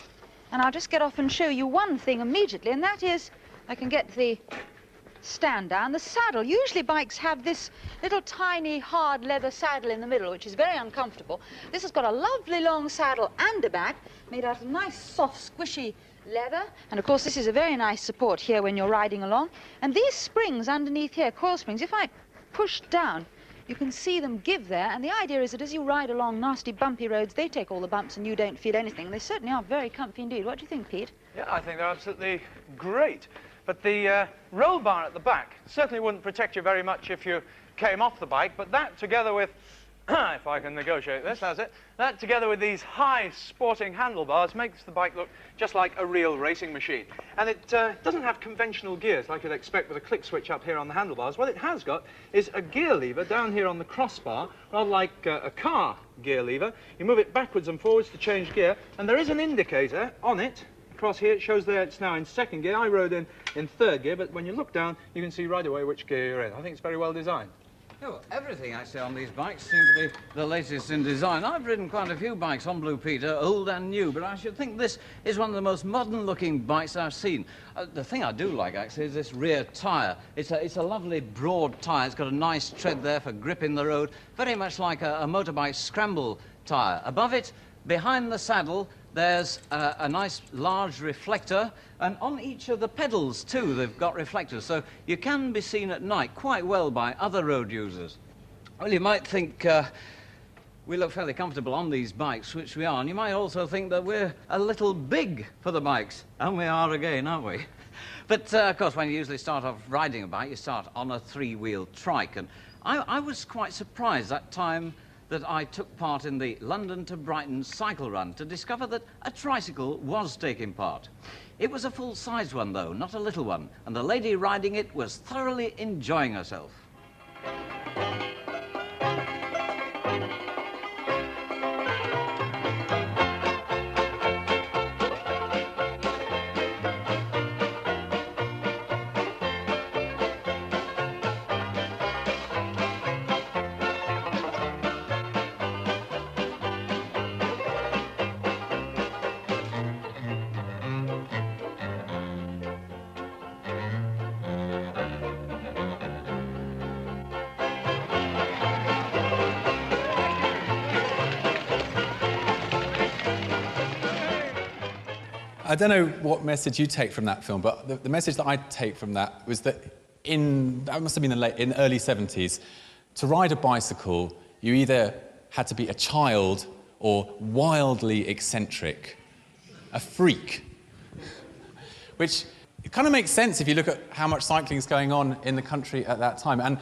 and I'll just get off and show you one thing immediately, and that is, I can get the stand down, the saddle. Usually bikes have this little tiny hard leather saddle in the middle, which is very uncomfortable. This has got a lovely long saddle and a back made out of nice soft squishy leather, and of course this is a very nice support here when you're riding along. And these springs underneath here, coil springs, if I push down, you can see them give there, and the idea is that as you ride along nasty bumpy roads, they take all the bumps and you don't feel anything. They certainly are very comfy indeed. What do you think, Pete? Yeah, I think they're absolutely great. But the roll bar at the back certainly wouldn't protect you very much if you came off the bike, but that together with, if I can negotiate this, that's it, that together with these high sporting handlebars makes the bike look just like a real racing machine. And it doesn't have conventional gears like you'd expect with a click switch up here on the handlebars. What it has got is a gear lever down here on the crossbar, rather like a car gear lever. You move it backwards and forwards to change gear, and there is an indicator on it. Across here, it shows there it's now in second gear. I rode in third gear, but when you look down, you can see right away which gear you're in. I think it's very well designed. Yeah, well, everything actually on these bikes seems to be the latest in design. I've ridden quite a few bikes on Blue Peter, old and new, but I should think this is one of the most modern-looking bikes I've seen. The thing I do like, actually, is this rear tyre. It's a lovely broad tyre. It's got a nice tread there for gripping the road, very much like a motorbike scramble tyre. Above it, behind the saddle, there's a nice large reflector, and on each of the pedals too they've got reflectors, so you can be seen at night quite well by other road users. Well, you might think we look fairly comfortable on these bikes, which we are, and you might also think that we're a little big for the bikes, and we are again, aren't we? But of course, when you usually start off riding a bike, you start on a three-wheel trike, and I was quite surprised that time that I took part in the London to Brighton cycle run to discover that a tricycle was taking part. It was a full-sized one, though, not a little one, and the lady riding it was thoroughly enjoying herself. I don't know what message you take from that film, but the message that I take from that was that that must have been in the early 70s, to ride a bicycle, you either had to be a child or wildly eccentric, a freak. Which it kind of makes sense if you look at how much cycling is going on in the country at that time. And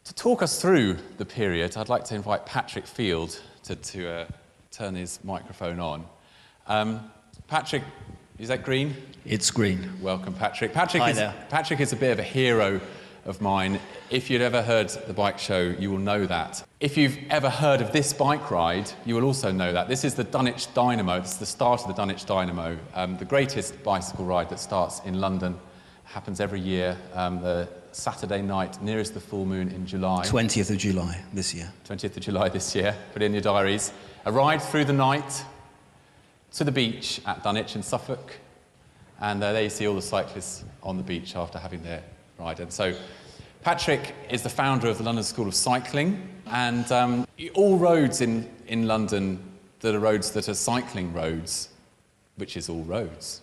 to talk us through the period, I'd like to invite Patrick Field to turn his microphone on. Patrick, is that green? It's green. Welcome, Patrick. Hi there. Patrick is a bit of a hero of mine. If you'd ever heard the bike show, you will know that. If you've ever heard of this bike ride, you will also know that. This is the Dunwich Dynamo. This is the start of the Dunwich Dynamo, the greatest bicycle ride that starts in London. Happens every year, the Saturday night nearest the full moon in July. 20th of July this year. 20th of July this year. Put it in your diaries. A ride through the night to the beach at Dunwich in Suffolk, and there you see all the cyclists on the beach after having their ride. And so Patrick is the founder of the London School of Cycling, and all roads in London that are roads that are cycling roads, which is all roads.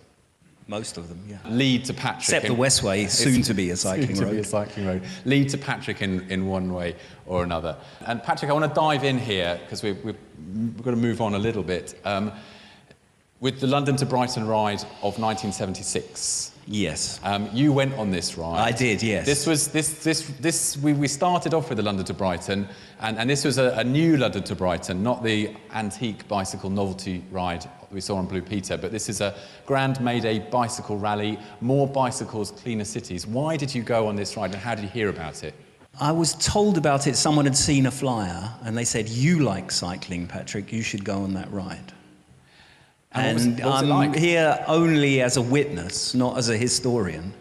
Most of them, yeah. Lead to Patrick. Except the Westway, soon to be a cycling road. Soon to be a cycling road. Lead to Patrick in one way or another. And Patrick, I want to dive in here, because we've got to move on a little bit. With the London to Brighton ride of 1976. Yes. You went on this ride. I did, yes. We started off with the London to Brighton, and this was a new London to Brighton, not the antique bicycle novelty ride we saw on Blue Peter, but this is a Grand Mayday bicycle rally, more bicycles, cleaner cities. Why did you go on this ride, and how did you hear about it? I was told about it, someone had seen a flyer, and they said, "You like cycling, Patrick, you should go on that ride." And what was it like? I'm here only as a witness, not as a historian.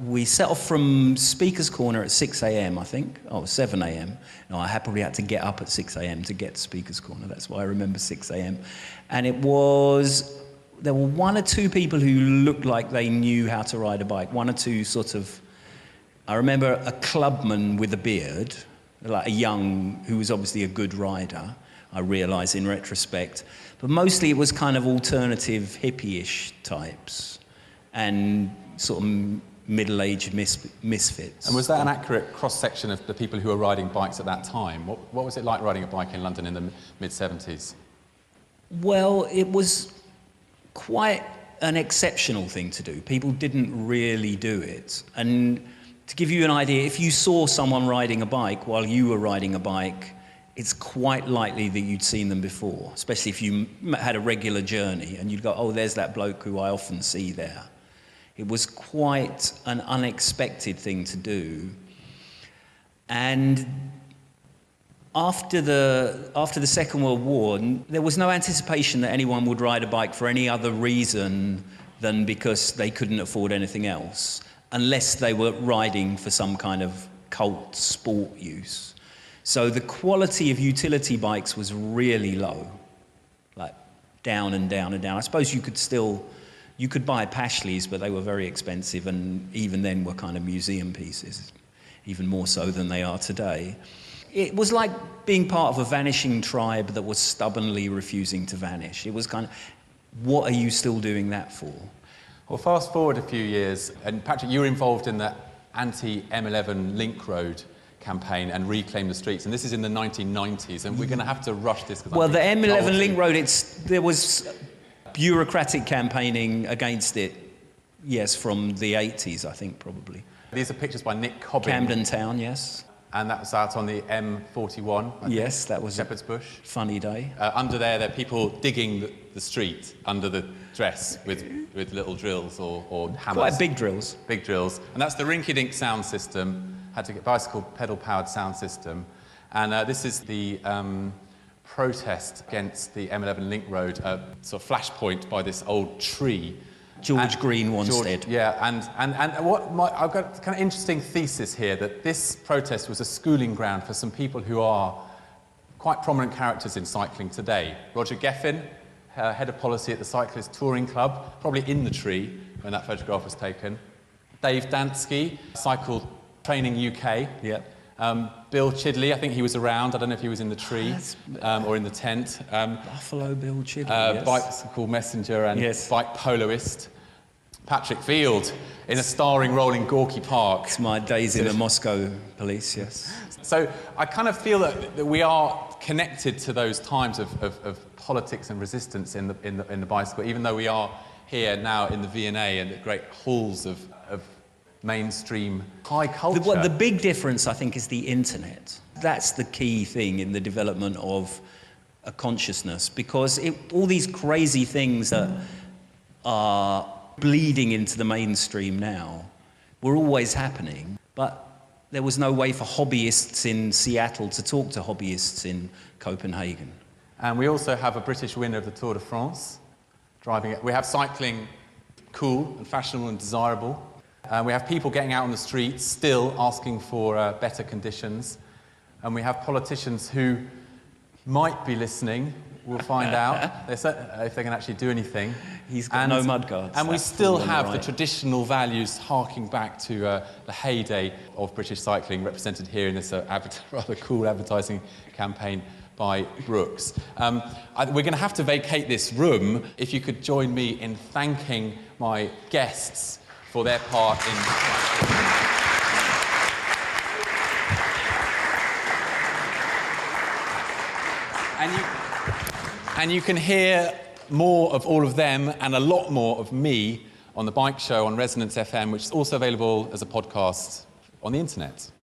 We set off from Speaker's Corner at 6 a.m, I think. 7 a.m. No, I probably had to get up at 6 a.m. to get to Speaker's Corner. That's why I remember 6 a.m. And there were one or two people who looked like they knew how to ride a bike. One or two I remember a clubman with a beard, like who was obviously a good rider, I realise in retrospect. But mostly it was kind of alternative hippie-ish types and sort of middle-aged misfits. And was that an accurate cross-section of the people who were riding bikes at that time? What was it like riding a bike in London in the mid-70s? Well, it was quite an exceptional thing to do. People didn't really do it. And to give you an idea, if you saw someone riding a bike while you were riding a bike, it's quite likely that you'd seen them before, especially if you had a regular journey and you'd go, "Oh, there's that bloke who I often see there." It was quite an unexpected thing to do. And after the Second World War, there was no anticipation that anyone would ride a bike for any other reason than because they couldn't afford anything else, unless they were riding for some kind of cult sport use. So the quality of utility bikes was really low, like down and down and down. I suppose you could buy Pashleys, but they were very expensive, and even then were kind of museum pieces, even more so than they are today. It was like being part of a vanishing tribe that was stubbornly refusing to vanish. It was kind of, what are you still doing that for? Well, fast forward a few years, and Patrick, you were involved in the anti-M11 Link Road campaign and Reclaim the Streets, and this is in the 1990s, and we're going to have to rush this. Well, the M11 Link Road, there was bureaucratic campaigning against it, yes, from the 80s, I think, probably. These are pictures by Nick Cobbin. Camden Town, yes. and that was out on the M41. Yes, that was Shepherd's Bush. Funny day. Under there are people digging the street under the dress with little drills or hammers. Quite big drills. Big drills. And that's the rinky-dink sound system. Had to get bicycle pedal-powered sound system. And this is the protest against the M11 Link Road, sort of flashpoint by this old tree. George Green once did. Yeah, and I've got a kind of interesting thesis here that this protest was a schooling ground for some people who are quite prominent characters in cycling today. Roger Geffen, head of policy at the Cyclist Touring Club, probably in the tree when that photograph was taken. Dave Dansky, Cycle Training UK. Yep. Bill Chidley, I think he was around. I don't know if he was in the tree or in the tent. Buffalo Bill Chidley, yes. Bicycle messenger and yes. bike poloist. Patrick Field in a starring role in Gorky Park. It's my days in the Moscow police, yes. So I kind of feel that we are connected to those times of politics and resistance in the bicycle, even though we are here now in the V&A and the great halls of mainstream high culture. The big difference, I think, is the internet. That's the key thing in the development of a consciousness, because all these crazy things that are bleeding into the mainstream now were always happening, but there was no way for hobbyists in Seattle to talk to hobbyists in Copenhagen. And we also have a British winner of the Tour de France driving it. We have cycling cool and fashionable and desirable. We have people getting out on the streets still asking for better conditions. And we have politicians who might be listening. We'll find out if they can actually do anything. He's got no mudguards. And we still have the traditional values harking back to the heyday of British cycling, represented here in this rather cool advertising campaign by Brooks. We're going to have to vacate this room. If you could join me in thanking my guests for their part in... And you can hear more of all of them and a lot more of me on The Bike Show on Resonance FM, which is also available as a podcast on the internet.